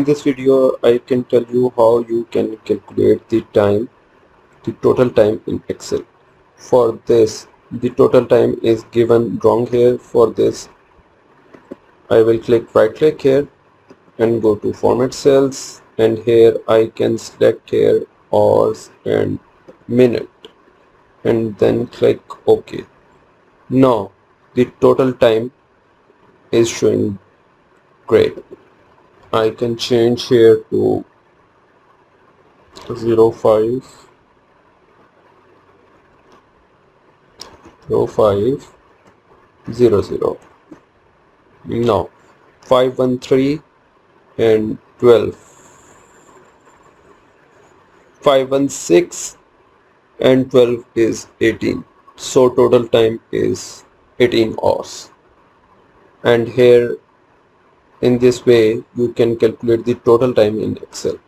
In this video, I can tell you how you can calculate the total time in Excel. For this, the total time is given wrong here. For this, I will right click here and go to format cells, and here I can select here hours and minute and then click OK. Now the total time is showing great. I can change here to 0500. Now 513 and 12, 516 and 12 is 18, so total time is 18 hours. And here in this way you can calculate the total time in Excel.